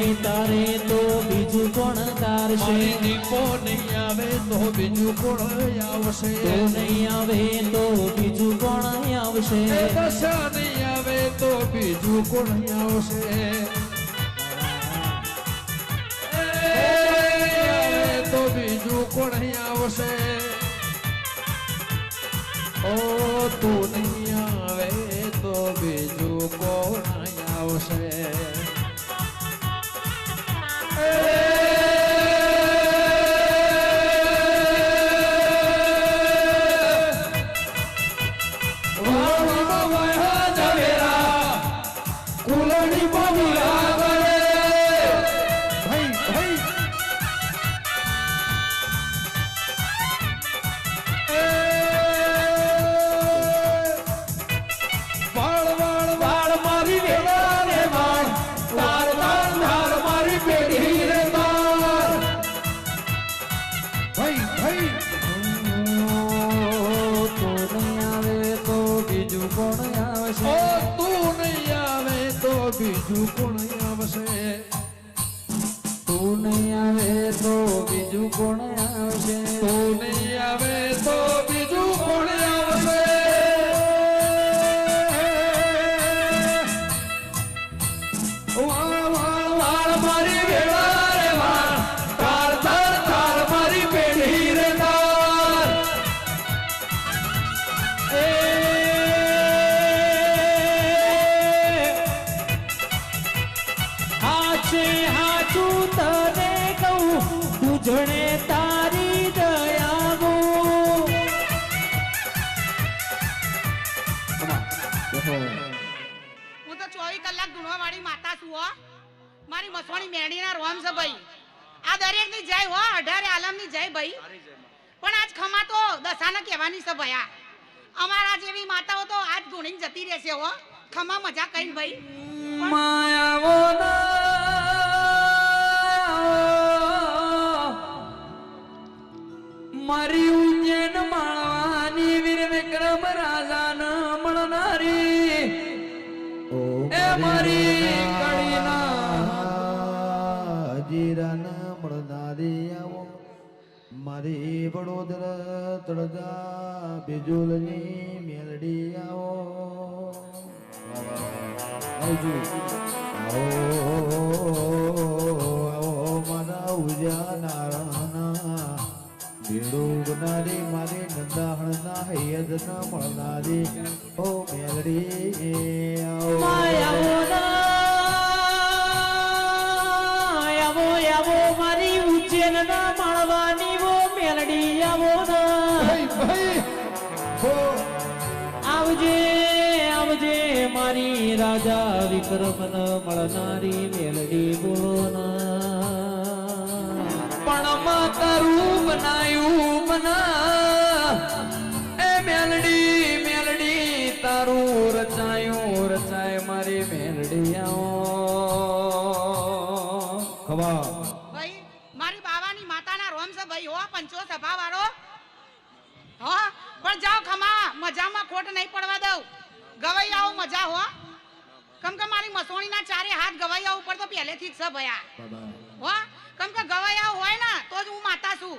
નહીં તારે તો બીજું કોણ તારશે દીપો નહીં આવે તો બીજું કોણ આવશે તો નહીં આવે તો બીજું કોણ આવશે દશા નહીં આવે તો બીજું કોણ આવશે તો બીજું કોણ આવશે ઓ તું નહીં આવે તો બીજું કોણ આવશે બીજું કોણ આવશે તું નહીં આવે તો બીજું કોણ આવશે તું નહીં આવે તો બીજું કોણ આવશે વાળ વાળ વાળ મારી વેળા રે વાળ તાર તાર તાર મારી પેઢી રે તાર જણે તારી દયાવો હું તો 24 કલાક ધૂણવા વાળી માતા છું હો મારી મસવાણી મેડીના રોમ છે ભાઈ આ દરેક ની જય હો 18 આલમ ની જય ભાઈ પણ આજ ખમા તો દશાને કહેવાની છે ભયા અમારા જેવી માતાઓ તો આજ ધૂણીને જતી રહેશે હો ખમા મજા કઈ ભાઈ માયાવો મારી ઉજ્જૈન માળવાની વીર વિક્રમ રાજાન મળનારી એ મારી કડીના જીરાન મળનારી આવો મારી વડોદરા તળજા બિજુલની મેલડી આવો આવજો આવો મારા ઉજા નારાયણ ભીડું મારી નંદાહણના હૈયદના મળનારી ઓ મેલડી આવો આવો મારી ઉજ્જૈનના માળવાની વો મેલડી આવો આવજે આવજે મારી રાજા વિક્રમન મળનારી મેલડી બોલો પણ તારું બનાયું બના એ મેલડી મેલડી તારું રચાયું રચાય મારી મેલડી આવો ખબર ભાઈ મારી બાવાની માતાના રોમ છે ભાઈ હો પંચો સભા વાળો હો પણ જાઓ ખમા મજામાં ખોટ નહીં પડવા દઉં ગવાઈ આવો મજા હો કમ કે મારી મસોણીના ચારે હાથ ગવાઈયા ઉપર તો પહેલેથી જ છે ભયા હો કમ કે ગવાયા હોય ને તો જ હું માતા છું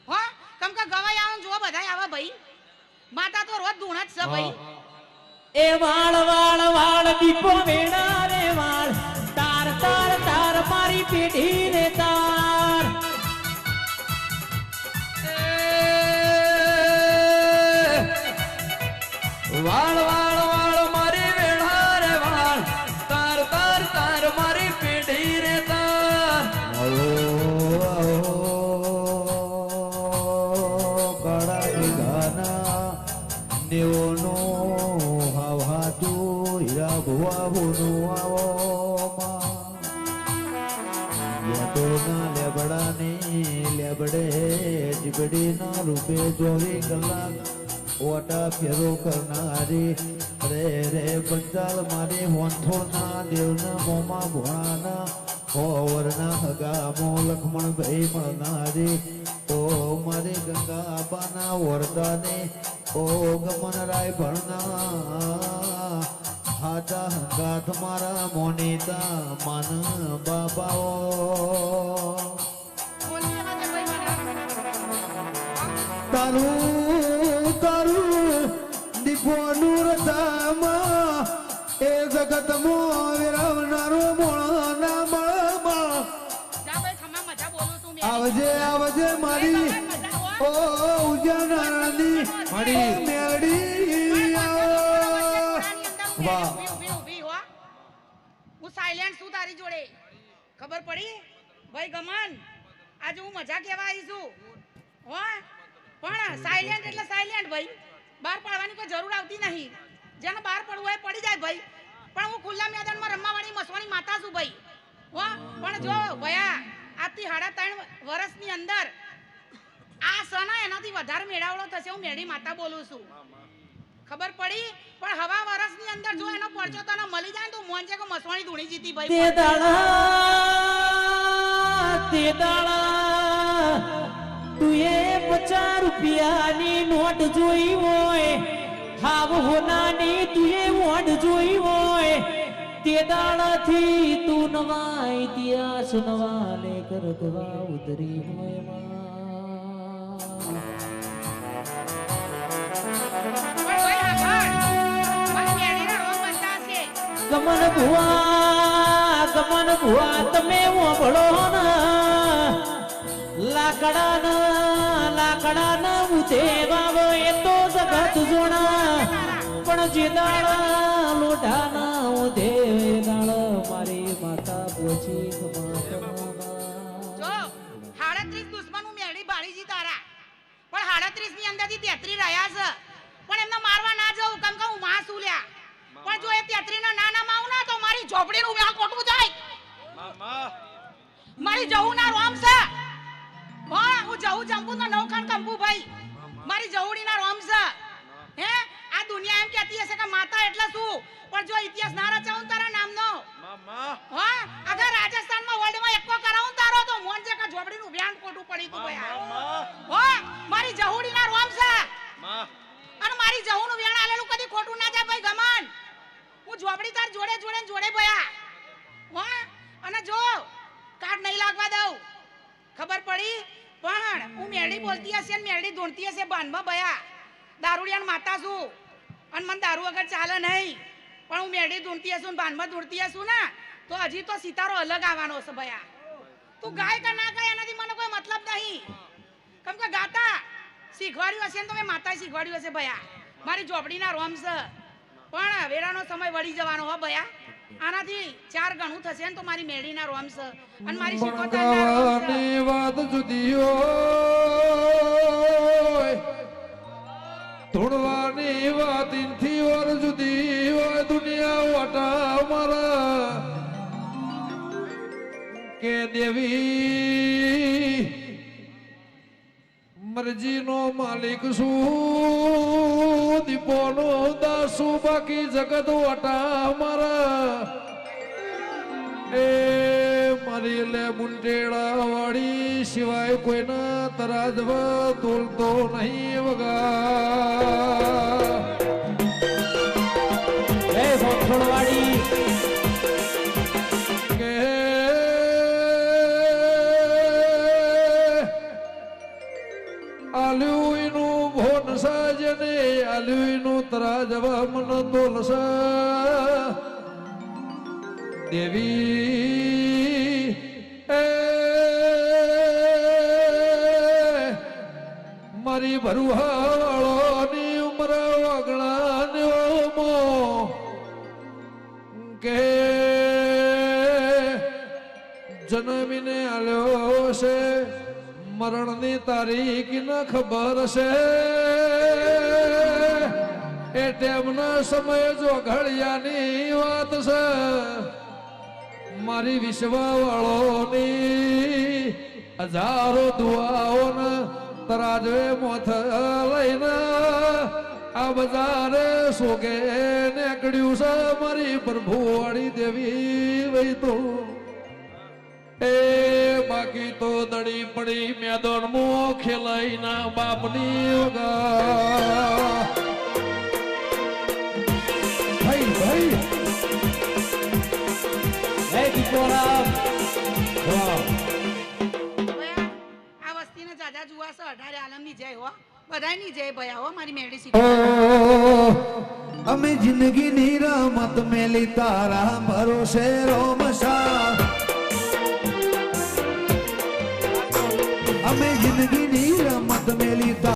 હો કમ કે ગવાયા જો બધાય આવે ભાઈ માતા તો રોજ ધૂણ જ છે ભાઈ એ વાળ વાળ વાળ દીપો વેણા રે વાળ તાર તાર તાર મારી પેઢી રે તાર વાળ વાળ વાળ મારી વેળા રે વાળ તાર તાર તાર મારી પેઢી રે તાર કડા ગાના દેવનો હવા તું હીરા ભુવા ભુનું આવો ના લેબડાને લેબડે જીબડી ના રૂપે 24 કલાક ઓટા ફેરો કરનારી રે રે બંજાલ મારી હોંથોના દેવના મોમાં ભોણાના હોવરના હગામો લખમણ ભાઈ મળનારી ઓ મારી ગંગા આબાના વરદાને ઓ ગમન રાય ભણના હાજા ગાત મારા મોનેતા માન બાબાઓ બોલની વાત ભાઈ તારું તારું દીપોનું રથામાં એ જગતમાં વિરાવનારો મોળાના મળમાં જા ભાઈ ખમા મજા બોલું છું મેં આવજે આવજે મારી ઓ ઉજાનાની મારી મેળી વાહ. હું સાયલેન્ટ છું તારી જોડે ખબર પડી ભાઈ ગમન આજે હું મજા કહેવા આવી છું હો પણ સાયલેન્ટ એટલે સાયલેન્ટ ભાઈ બહાર પડવાની કોઈ જરૂર આવતી નહીં જેને બહાર પડવું હોય પડી જાય ભાઈ પણ હું ખુલ્લા મેદાનમાં રમવાવાળી મસવાણી માતા છું ભાઈ હો પણ જો ભયા આજથી 3.5 વર્ષની અંદર આ સના એનાથી વધારે મેળાવડો થશે હું મેળી માતા બોલું છું ખબર પડી પણ હવા વર્ષની અંદર જો એનો પરચો તને મળી જાય તો મોંજે કે મસવાણી ધૂણી જીતી તે ભાઈ દાડા તું એ 50 રૂપિયાની નોટ જોઈ હોય હાવ હોનાની તું એ વોટ જોઈ હોય તે દાડાથી તું નવા ઇતિહાસ નવા લેકર ગવા ઉતરી હોય માં. પણ ભાઈ હા મારી મેળીના રોગ બનતા છે ગમન ભુવા તમે ઓભળો ને લાકડા ઉધે વાવ એ તો જગત જોણા પણ જે દાડા લોઢા ના ઉધે દાળ મારી માતા પોચી જો 38 દુશ્મન મેળી ભાળીજી તારા પણ 38 ની અંદરથી 33 રહ્યા છે પણ એમને મારવા ના જાઉં કેમ કે હું માં છું લ્યા પણ જો એ 33 ના નામ આવું ના તો મારી ઝોપડીનું વ્યાહ ખોટું જાય મારી જહુ ના રોમ છે હા હું જહુ જંબુ ના નવખાન કંબુ ભાઈ મારી જહુડી ના રોમ છે હે આ દુનિયા એમ કહેતી હશે કે માતા એટલે શું પણ જો ઇતિહાસ ના રચાવું તારા નામનો હા અગર રાજસ્થાનમાં વર્લ્ડમાં એકો કરાવું તારો તો મોનજે કે ઝોપડીનું વ્યાન ખોટું પડી તું ભાઈ હા મારી જહુડી ના રોમ છે અને મારી જહુનું વ્યાન આલેલું કદી ખોટું ના જાય ભાઈ ગમન હું ઝોપડી તાર જોડે ભયા હા અને જો કાટ નહીં લાગવા દઉં ખબર પડી પણ હું મેળી બોલતી હશે ને મેળી ધૂણતી હશે બાનમાં ભયા દારૂડિયાન માતા છું અને મને દારૂ વગર ચાલે નહીં પણ હું મેળી ધૂણતી હશું ને બાનમાં ધૂણતી હશું ને તો હજી તો સિતારો અલગ આવવાનો છે ભયા તું ગાય કે ના ગાય એનાથી મને કોઈ મતલબ નહીં કેમ કે ગાતા શીખવાડ્યું હશે ને તો મેં માતાએ શીખવાડ્યું હશે ભયા મારી ઝોપડીના રોમ છે પણ વેરાનો સમય વળી જવાનો હો ભયા આનાથી 4 ગણું થશે ને તો મારી મેળીના રોમ છે અને મારી શીખોતરના રોમ છે ભણકાવાની વાત જુદી હોય ધૂણવાની વાત ઇનથી ઓર જુદી હોય દુનિયા વાટા મારા કે દેવી મરજીનો માલિક છું દીપોનો દાસુ બાકી જગત વાટા મારા એ મારી લે મુંટેડા વાળી સિવાય કોઈના તરાજવા તોલતો નહીં વગા એ ભોખડવાડી કે આલ્યુઈનું ભોન સાજને આલ્યુઈનું તરાજવા મન તોલસા દેવી એ મારી ભરુહાળોની ઉમર વગણાનો કે જન્મીને આલ્યો છે મરણની તારીખ ન ખબર છે એ ટેમના સમય જો ઘડિયાની વાત છે મારી વિશ્વવાળોની હજારો દુઆઓને તરાજવે મોથ લઈને આ બજારે સોગે નીકળ્યું છે મારી પ્રભુવાળી દેવી વહી તો એ બાકી તો દડી પડી મેદાન મો ખેલાઈના બાપની વગા ભાઈ ગોળા આ વસ્તીને જાજા જુવા છે 18 આલમની જય હો બધાયની જય ભયા હો મારી મેડી ઓ શીખ અમે જિંદગીની રમત મેલી તારા ભરોસે રોમશા અમે જિંદગીની રમત મેલી